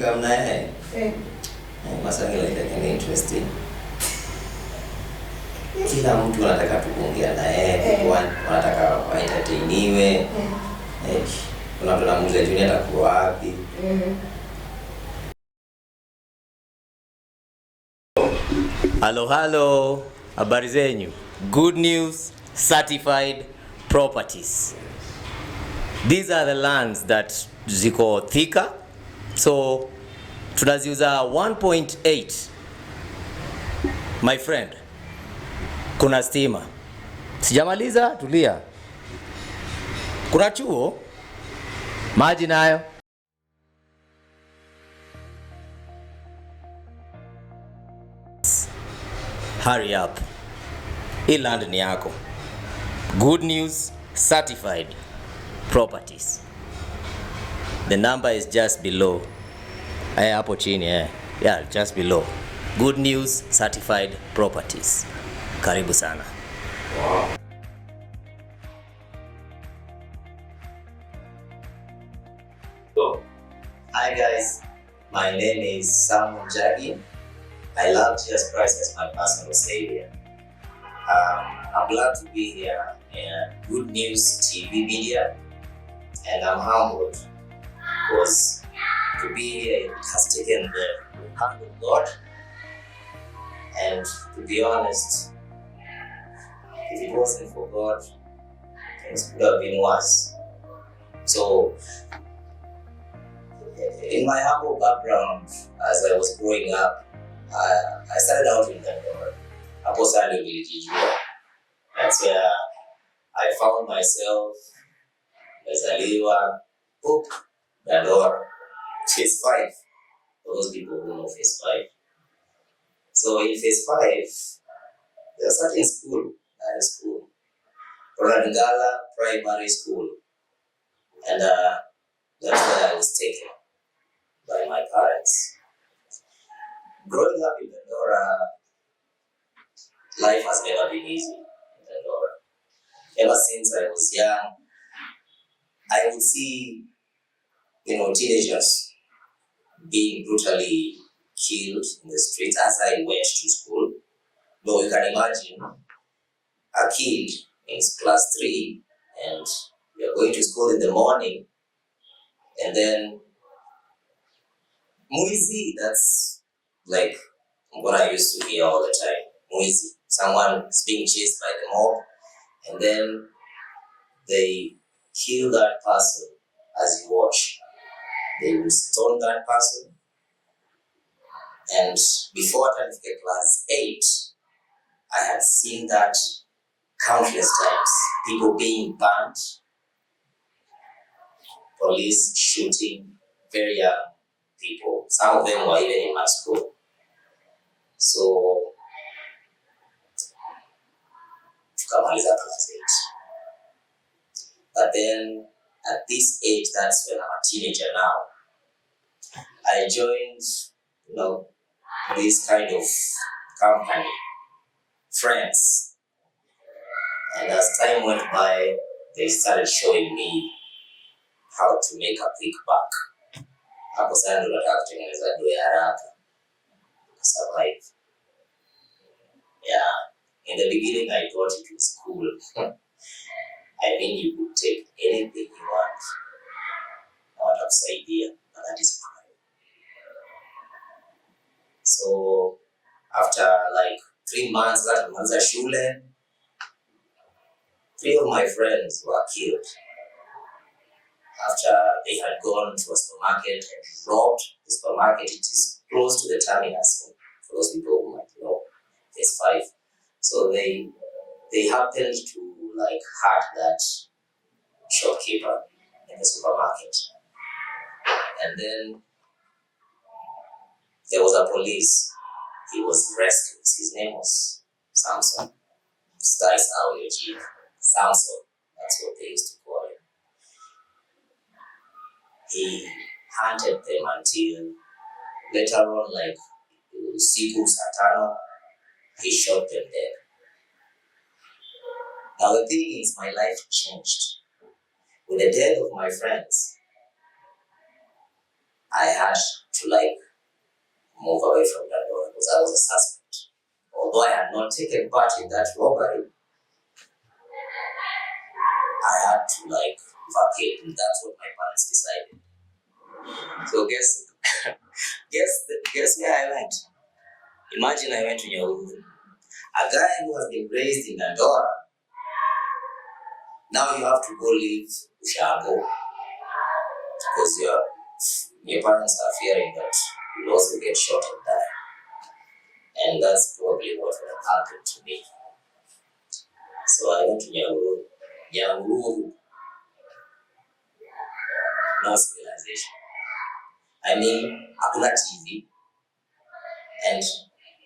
kama naye. Maswali like interesting. Kila mtu anataka tuongea naye, wanataka waentertainiwe. Kuna mtu anamuuliza Junior atakuwa wapi? Hello, habari zenyu. Good news, certified properties. These are the lands that ziko thika. So tunaziuza 1.8. My friend, kuna stima. Sijamaliza, tulia. Kuna chuo, maji nayo. Hurry up. Hii land ni yako. Good news, certified properties. The number is just below. Hapo chini Yeah, just below. Good news, certified properties. Karibu sana. Wow. So, hi guys. My name is Sam Jagi. I love Jesus Christ as my personal savior. I'm glad to be here in Good News TV media, and I'm humbled because to be here it has taken the hand of God. And to be honest, if it wasn't for God, things could have been worse. So, in my humble background, as I was growing up, I started out in Dandora. That's where I found myself as a liver, Dandora, phase 5. For those people who know phase 5. So in phase 5, there was certain school, Rangala Primary School, and that's where I was taken by my parents. Growing up in Dandora, life has never been easy in Dandora. Ever since I was young, I would see, teenagers being brutally killed in the streets as I went to school. Though you can imagine a kid in class 3 and you're going to school in the morning, and then Muizi, that's like what I used to hear all the time. Muizi, someone is being chased by the mob, and then they kill that person as you watch. They will stone that person. And before I get class 8, I had seen that countless times. People being burned, police shooting very young people. Some of them were even in my school. So, tukamaliza class 8. But then, at this age, that's when I'm a teenager now, I joined, this kind of company, friends. And as time went by, they started showing me how to make a quick buck. Hapo sasa ndo nataka kutengeneza doa haraka to survive. Yeah, in the beginning I thought it was cool. I mean, you could take anything you want. Watakusaidia, but that is crime. So after like 3 months that mwanza shule, 3 of my friends were killed after they had gone to a supermarket and robbed the supermarket. It is close to the terminus, for those people who might know, phase 5. So they happened to hurt that shopkeeper in the supermarket. And then there was a police. He was rescued. His name was Samson. Samson, that's what they used to call him. He hunted them until later on, siku satano, he shot them dead. Now the thing is, my life changed. With the death of my friends, I had to like move away from Dandora because I was a suspect. Although I had not taken part in that robbery, I had to like vacate, and that's what my parents decided. So guess where I went? Imagine I went to Nyahururu. A guy who has been raised in Dandora, now you have to go live Ushago because your parents are fearing that you'll also get shot and die. And that's probably what would have happened to me. So I went to Nyahururu. Nyahururu, no civilization. I mean, hakuna TV. And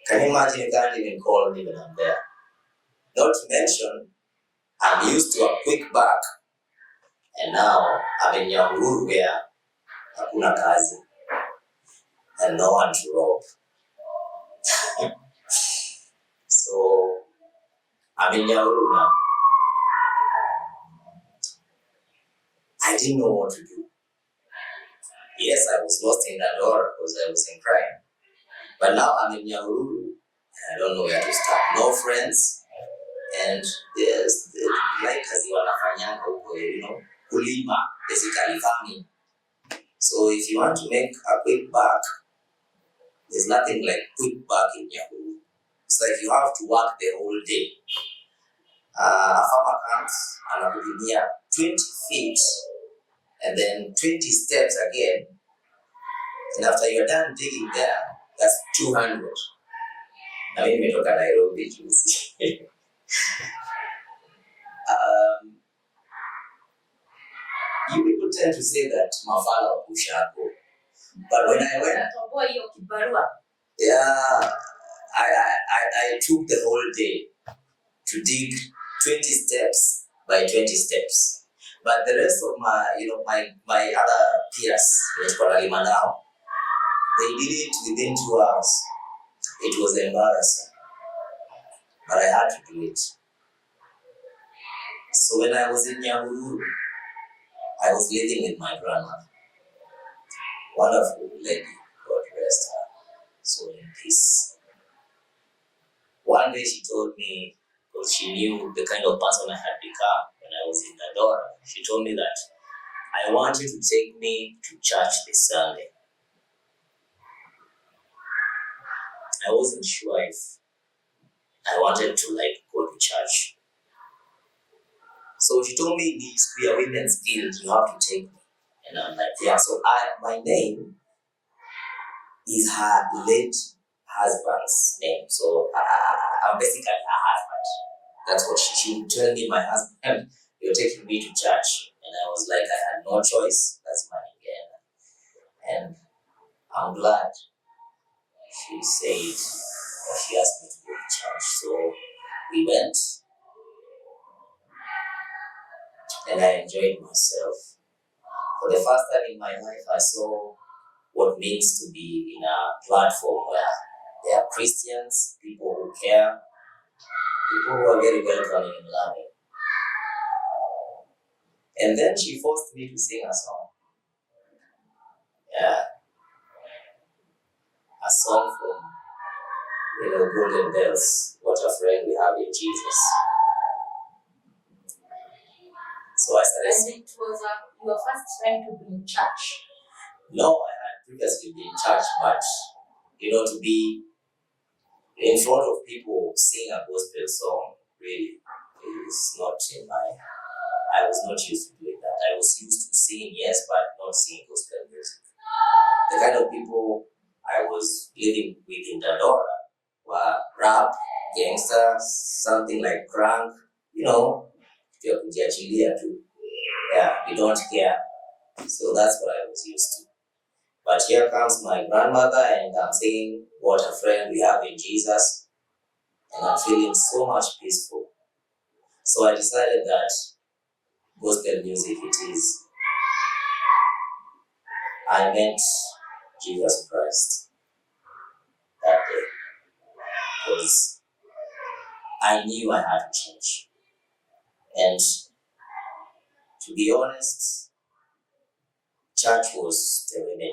can you imagine you can't even call me when I'm there? Not to mention, I'm used to a quick back, and now I'm in Nyahururu where hakuna kazi and no one to rob. So I'm in Nyahururu now. I didn't know what to do. Yes, I was lost in Dandora because I was in crime. But now I'm in Nyahururu and I don't know where to start. No friends. And there's like kazi wanafanyanga huko, kulima, basically farming. So if you want to make a quick buck, there's nothing like quick buck in Nyahururu. It's like you have to work the whole day. A farmer comes and anakulimia 20 feet and then 20 steps again. And after you're done digging there, that's 200. I mean, nimetoka Nairobi juzi. You people tend to say that mafala wa Ushago. But when I went, yeah, I took the whole day to dig 20 steps by 20 steps. But the rest of my other peers, now, they did it within 2 hours. It was embarrassing, but I had to do it. So when I was in Nyahururu, I was living with my grandmother. Wonderful lady, God rest her soul in peace. One day she told me, because she knew the kind of person I had become when I was in Dandora, she told me that I want you to take me to church this Sunday. I wasn't sure if I wanted to go to church. So she told me, we are women's guild, you have to take me. And I'm like, yeah. So my name is her late husband's name. So I'm basically her husband. That's what she would tell me, my husband, you're taking me to church. And I was like, I had no choice. That's my name. And I'm glad she said, she asked me to go to church. So we went and I enjoyed myself. For the first time in my life, I saw what it means to be in a platform where there are Christians, people who care, people who are very welcoming and loving. And then she forced me to sing a song. Yeah. A song from, Golden Bells, What a Friend We Have in Jesus. So I started singing. And it was your first time to be in church? No, I had previously been in church, but, to be in front of people sing a gospel song, really, is not in I was not used to doing that. I was used to singing, yes, but not singing gospel music. The kind of people I was living with in Dandora were rap, Gangsta, something like crunk, kujiachilia tu. Yeah, we don't care. So that's what I was used to. But here comes my grandmother and I'm saying, what a friend we have in Jesus. And I'm feeling so much peaceful. So I decided that gospel music it is. I met Jesus Christ that day because I knew I had to change. And to be honest, church was the remedy.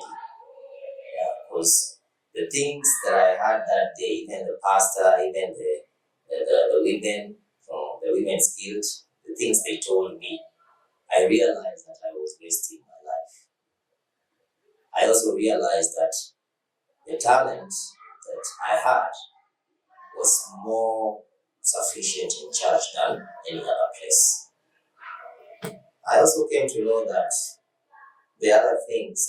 Yeah. because the things that I had that day, even the pastor, even the women from the women's guild, the things they told me, I realized that I was wasting my life. I also realized that the talent that I had was more sufficient in church than any other place. I also came to know that there are other things,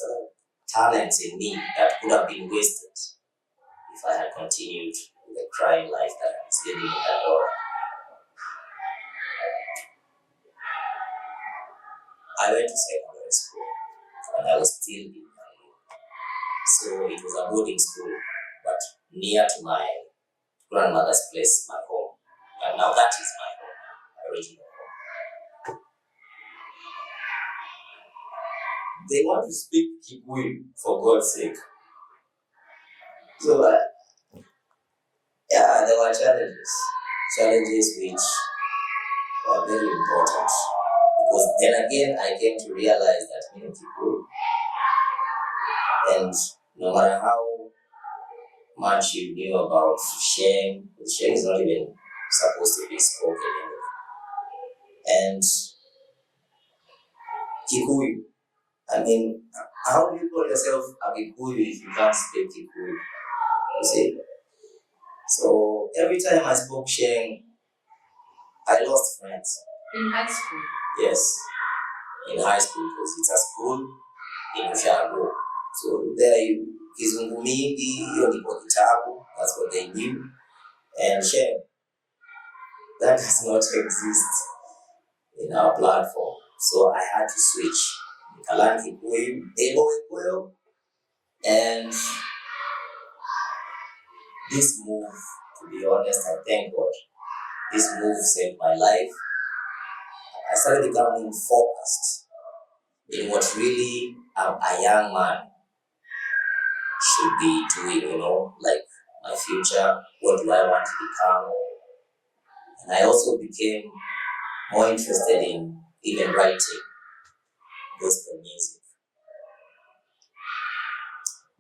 talents in me that could have been wasted if I had continued with the crime life that I was living in Dandora. I went to secondary school and I was still in my room. So it was a boarding school, but near to my grandmother's place, my home. And now that is my home, my original home. They want to speak Kikuyu for God's sake. So, yeah, there were challenges which were very important. Because then again, I came to realize that many people, and no matter how much you knew about shame is not even supposed to be spoken anyway. And Kikuyu, I mean, how do you call yourself a Kikuyu if you can't speak Kikuyu? You see? So every time I spoke shame, I lost friends. In high school? Yes, in high school, because it's a school in Ushago. So there you kizungu mingi, hiyo ni kwa kitabu, that's what they knew. And shame, that does not exist in our platform. So I had to switch. Nikalan Kikuyu, Ebo, and this move, to be honest, I thank God, this move saved my life. I started becoming focused in what really a young man should be doing, like my future, what do I want to become? And I also became more interested in even writing gospel music.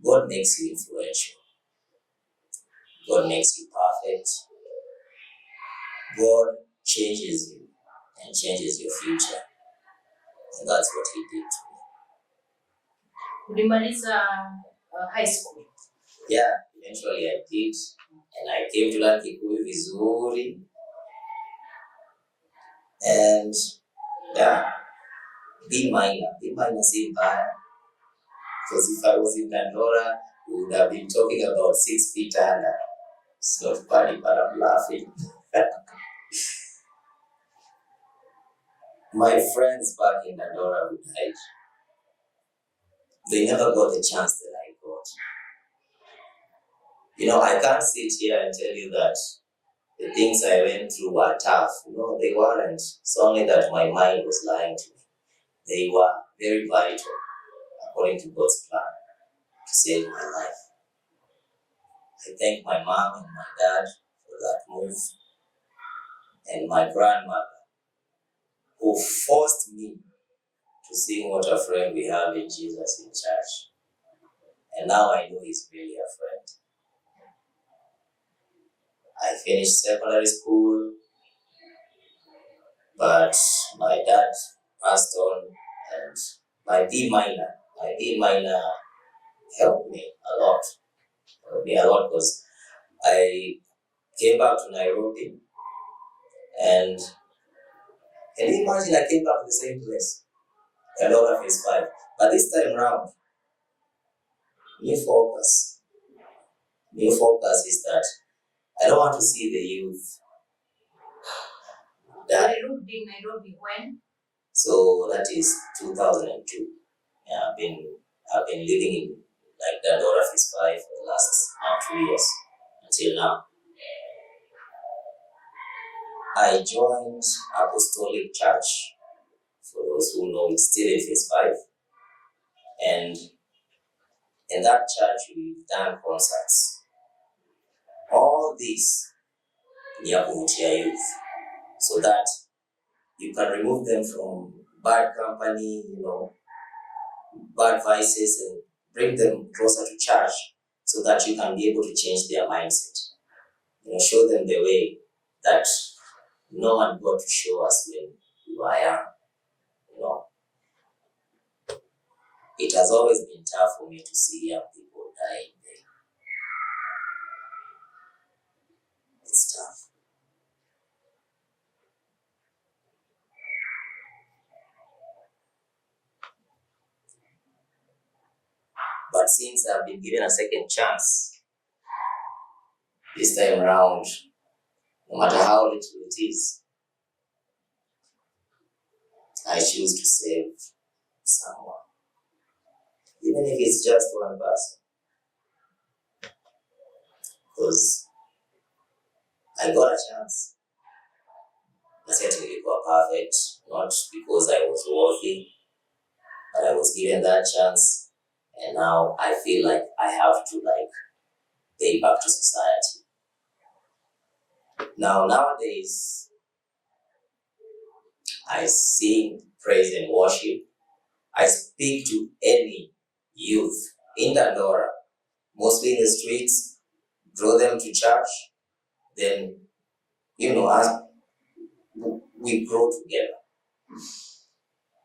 God makes you influential. God makes you perfect. God changes you and changes your future. And that's what he did to me. Ulimaliza high school? Yeah, eventually I did. And I came to learn Kikuyu vizuri. And yeah, B minor si mbaya. Because if I was in Dandora, we would have been talking about 6 feet under. It's not funny, but I'm laughing. My friends back in Dandora who died, they never got the chance that I got. I can't sit here and tell you that the things I went through were tough. They weren't. It's only that my mind was lying to me. They were very vital, according to God's plan, to save my life. I thank my mom and my dad for that move, and my grandmother, who forced me to sing What a Friend We Have in Jesus in church. And now I know he's really a friend. I finished secondary school, but my dad passed on, and my B minor helped me a lot. Because I came back to Nairobi, and can you imagine I came back to the same place, Dandora Phase 5, but this time around, new focus is that I don't want to see the youth die. You lived in Nairobi when? So that is 2002. Yeah, I've been living in like Dandora Phase 5 for the last 2 years until now. I joined Apostolic Church. For those who know, it's still in Phase 5. And in that church, we've done concerts. All this ni ya kuvutia youth, so that you can remove them from bad company, bad vices, and bring them closer to church so that you can be able to change their mindset. Show them the way that no one got to show us when we were young. It has always been tough for me to see young people dying. It's tough. But since I've been given a second chance, this time around, no matter how little it is, I choose to save someone. Even if it's just one person. Because I got a chance. I certainly got perfect, not because I was worthy, but I was given that chance, and now I feel like I have to pay back to society. Nowadays, I sing praise and worship. I speak to any youth in Dandora, mostly in the streets, draw them to church, then, as we grow together.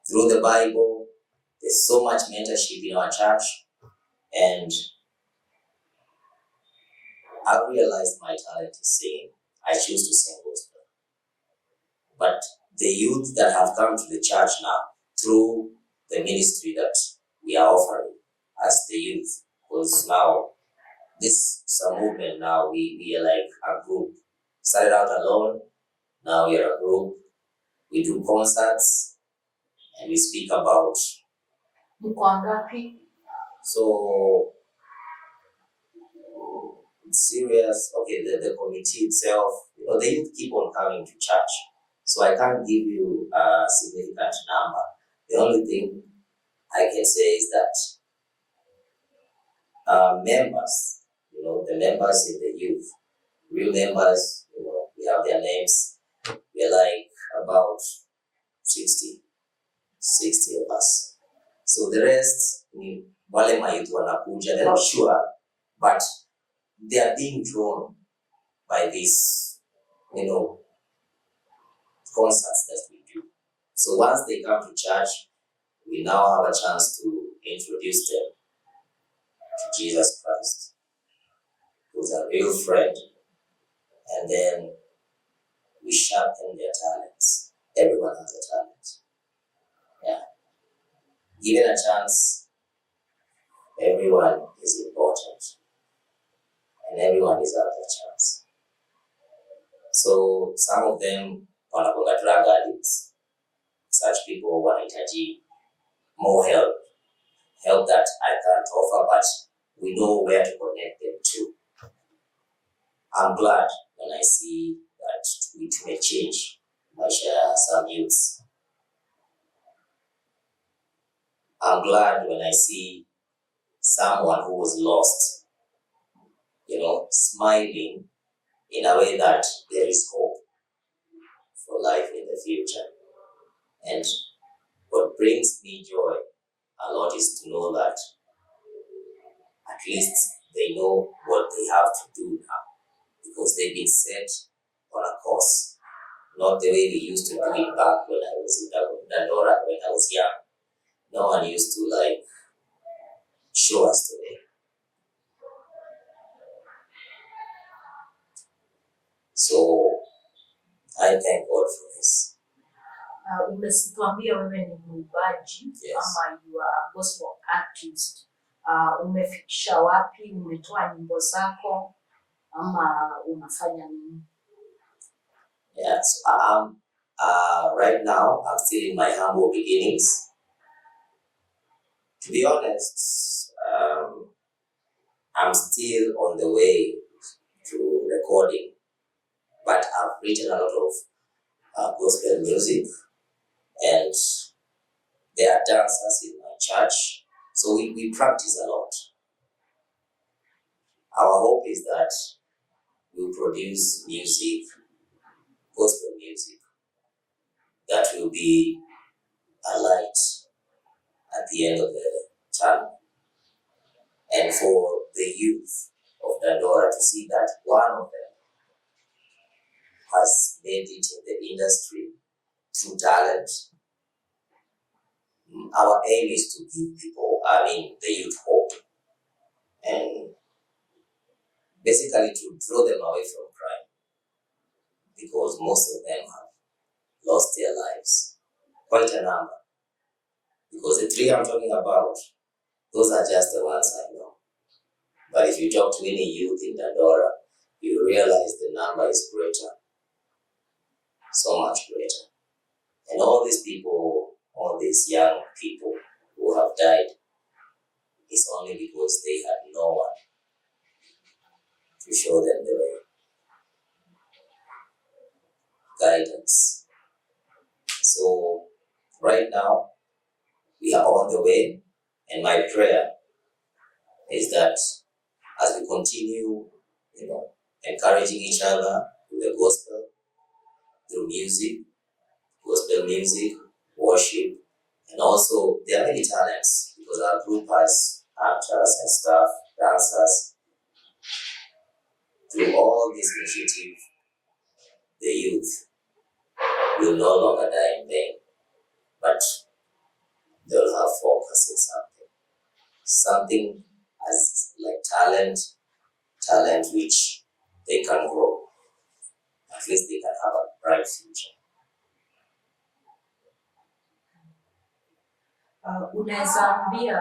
Through the Bible, there's so much mentorship in our church, and I've realized my talent is singing. I choose to sing gospel. But the youth that have come to the church now, through the ministry that we are offering as the youth, because now this is a movement now, we are like a group. Started out alone, now we are a group. We do concerts, and we speak about. So it's serious. Okay, the committee itself, the youth keep on coming to church. So I can't give you a significant number. The only thing I can say is that members, the members in the youth, real members, we have their names. We're like about 60 of us. So the rest, wale mayouth wanakuja, they're not sure, but they are being drawn by these, concerts that we do. So once they come to church, we now have a chance to introduce them to Jesus Christ, who's a real friend, and then we sharpen their talents. Everyone has a talent. Yeah. Given a chance, everyone is important, and everyone deserves a chance. So some of them wanakuwa drug addicts. Such people wanahitaji more help that I can't offer, but we know where to connect them to. I'm glad when I see that it may change some youths. I'm glad when I see someone who was lost, smiling in a way that there is hope for life in the future. And what brings me joy a lot is to know that at least they know what they have to do now, because they've been set on a course, not the way we used to do it back when I was in Dandora, when I was young. No one used to show us the way. So I thank God for this. Umetuambia wewe ni mwimbaji. Yes. Ama you are a gospel artist. Umefikisha wapi? Umetoa nyimbo zako ama unafanya nini? Yes, right now I'm still in my humble beginnings. To be honest, I'm still on the way to recording, but I've written a lot of gospel music, and there are dancers in my church, so we practice a lot. Our hope is that we'll produce music, gospel music, that will be a light at the end of the tunnel. And for the youth of Dandora to see that one of them has made it in the industry through talent. Our aim is to give the youth hope, and basically to draw them away from crime, because most of them have lost their lives. Quite a number. Because the three I'm talking about, those are just the ones I know. But if you talk to any youth in Dandora, you realize the number is greater. So much greater. And all these people, all these young people who have died, is only because they had no one to show them the way. Guidance. So right now, we are on the way, and my prayer is that as we continue, encouraging each other through the gospel, through music, gospel music, worship, and also there are many talents, because our group has actors and staff, dancers. Through all this initiative, the youth will no longer die in vain, but they'll have focus in something as like talent which they can grow. At least they can have a bright future. Unaweza ambia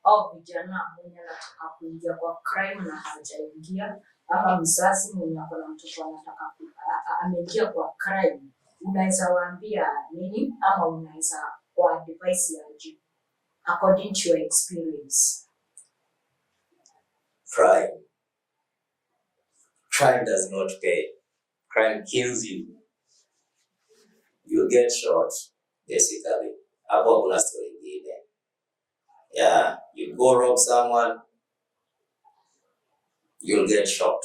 au vijana mwenye anataka kuingia kwa crime na hajaingia, ama mzazi mwenye akona mtoto anataka ameingia kwa crime, unaweza waambia nini, ama unaweza kwa advice ya jibu according to your experience? Crime does not pay. Crime kills you. You get shot, basically. Hapo kuna story ingine. Yeah, you go rob someone, you'll get shot.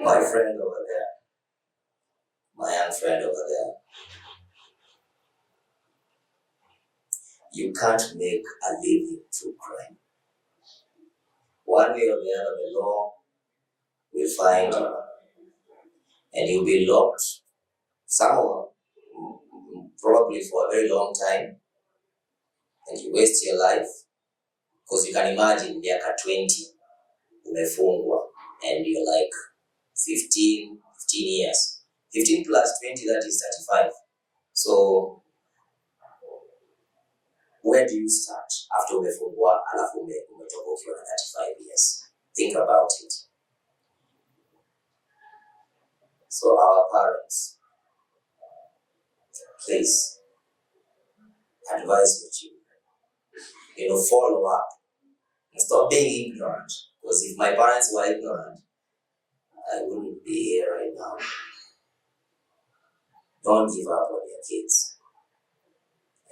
My friend over there, my young friend over there, you can't make a living through crime. One way or the other, the law will find you, and you'll be locked somewhere, probably for a very long time, and you waste your life, because you can imagine miaka 20 umefungwa, and you're like 15 years. 15 plus 20, that is 35. So where do you start after umefungwa alafu umetoka ukiwa na 35 years? Think about it. So our parents, please advise your children. Follow up and stop being ignorant. Because if my parents were ignorant, I wouldn't be here right now. Don't give up on your kids.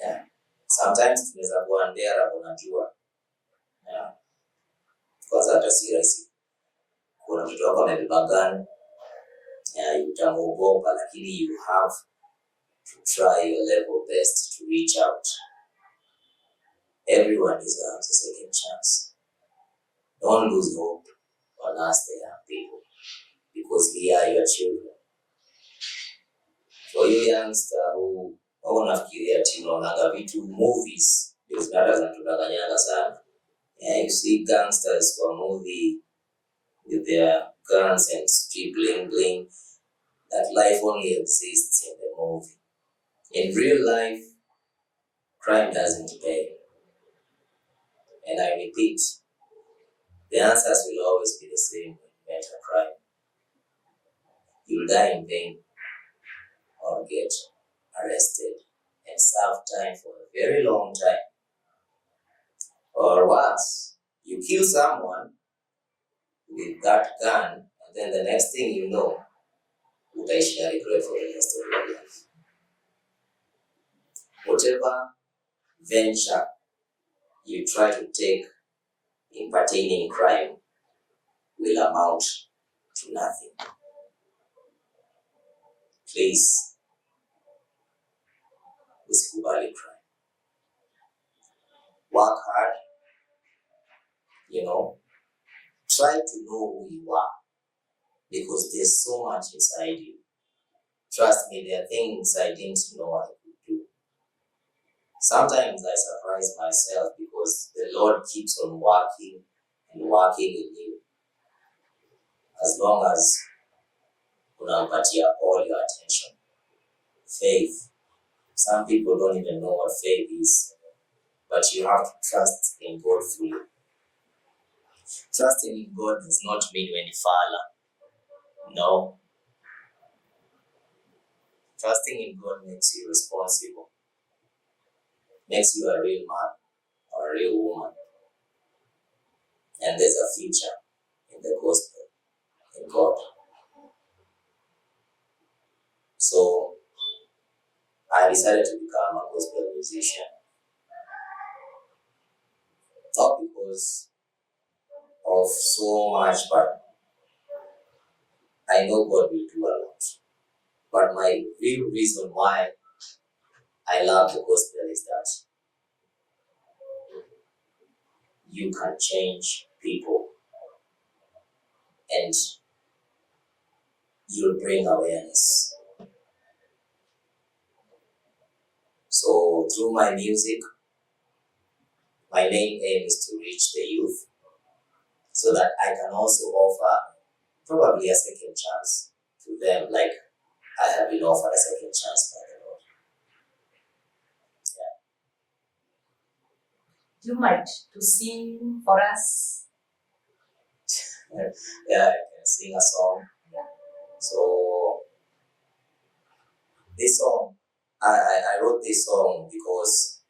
Yeah. Sometimes tunaweza kuwa ndera unajua. Yeah. Because hata si rahisi. Kuna mtoto wako amebeba gun, utamuogopa, lakini you have to try your level best to reach out. Everyone deserves a second chance. Don't lose hope on us, the young people, because we are your children. For you youngster who unafikiria unaonaga vitu movies, because hata zinatudanganyanga sana. Yeah, you see gangsters for movie with their guns and street bling bling. That life only exists in the movie. In real life, crime doesn't pay. And I repeat, the answers will always be the same when you enter crime. You'll die in vain, or get arrested and serve time for a very long time. Or worse, you kill someone with that gun, and then the next thing you know, utaishi na regret for the rest of your life. Whatever venture you try to take in pertaining crime will amount to nothing. Please usikubali crime. Work hard, try to know who you are, because there's so much inside you. Trust me, there are things I didn't know I could do. Sometimes I surprise myself because the Lord keeps on working and working in you. As long as unampatia all your attention. Faith. Some people don't even know what faith is, but you have to trust in God fully. Trusting in God does not mean when you fall. No. Trusting in God makes you responsible, makes you a real man or a real woman. And there's a future in the gospel, in God. So I decided to become a gospel musician. Not because of so much, but I know God will do a lot. But my real reason why I love the gospel is that you can change people and you'll bring awareness. So through my music, my main aim is to reach the youth so that I can also offer probably a second chance to them, like I have been offered a second chance by the Lord. Do you mind to sing for us? Yeah, I can sing a song. So this song, I wrote this song because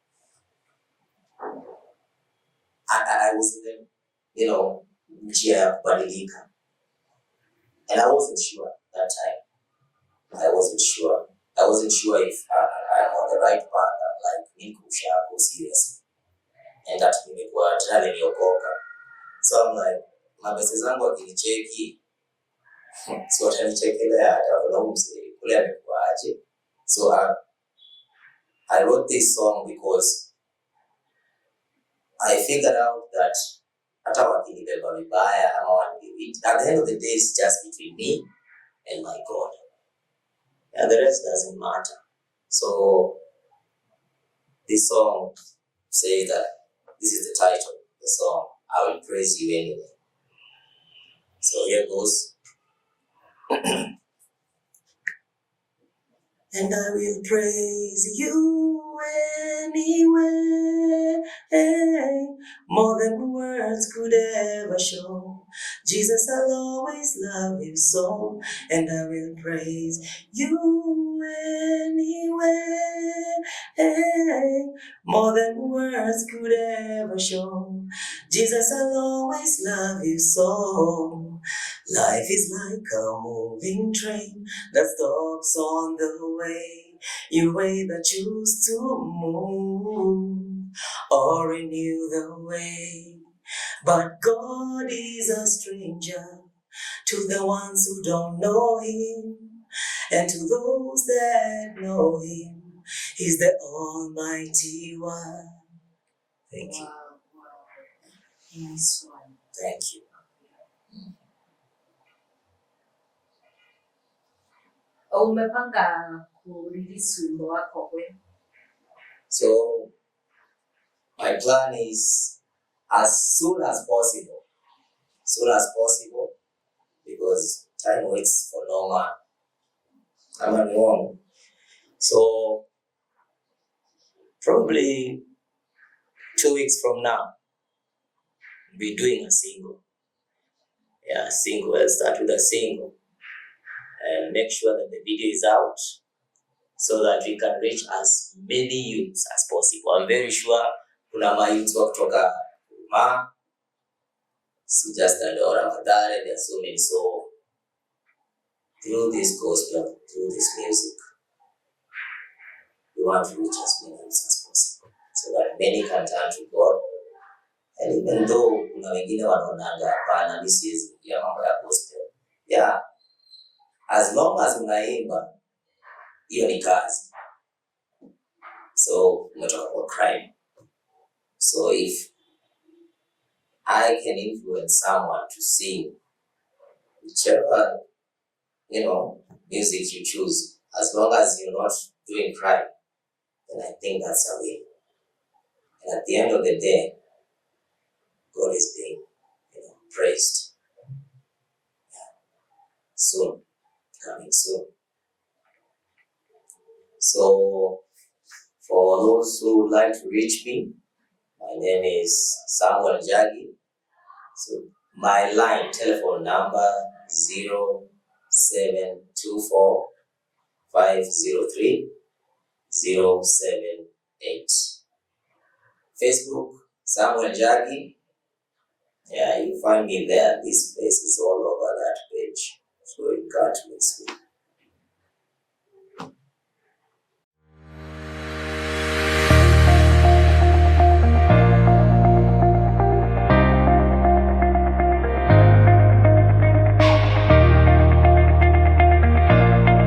I was in the, njia ya kubadilika. And I wasn't sure that time. I wasn't sure. I wasn't sure if I'm on the right path. I'm like, niko ushago seriously. And that nimekuwa tena nimeokoka. So I'm like, mabese zangu wakinicheki, si watanichekelea hata kuna msee kule amekuwa aje. So I wrote this song because I figured out that hata wakinibeba vibaya ama at the end of the day it's just between me and my God. And the rest doesn't matter. So this song says that this is the title of the song, I will praise you anyway. So here goes. And I will praise you anyway, more than words could ever show. Jesus, I'll always love you so, and I will praise you anyway, more than words could ever show. Jesus, I'll always love you so. Life is like a moving train that stops on the way. You either choose to move or renew the way. But God is a stranger to the ones who don't know Him, and to those that know Him, He's the Almighty One. Thank you. Wow. Nice one. Thank you. Umepanga kurelease wimbo wako when? So my plan is as soon as possible. Soon as possible, because time waits for no man. I'm wrong. So probably 2 weeks from now, we'll be doing a single. Yeah, single. I'll start with a single and make sure that the video is out so that we can reach as many youths as possible. I'm very sure kuna mayouths wa kutoka Uma, si just Dandora, Madare, there are so many. So through this gospel, through this music, we want to reach as many youths as possible so that many can turn to God. And even though kuna wengine wanaonanga hapana, mimi siwezi kuingia mambo ya gospel. Yeah, as long as unaimba, hiyo ni kazi. So umetoka kwa crime. So if I can influence someone to sing whichever, music you choose, as long as you're not doing crime, then I think that's a win. And at the end of the day, God is being, praised. Soon, coming soon. So for those who would like to reach me, my name is Samuel Jagi. So my telephone number 0724 503 078. Facebook, Samuel Jagi. Yeah, you find me there. This place is all over.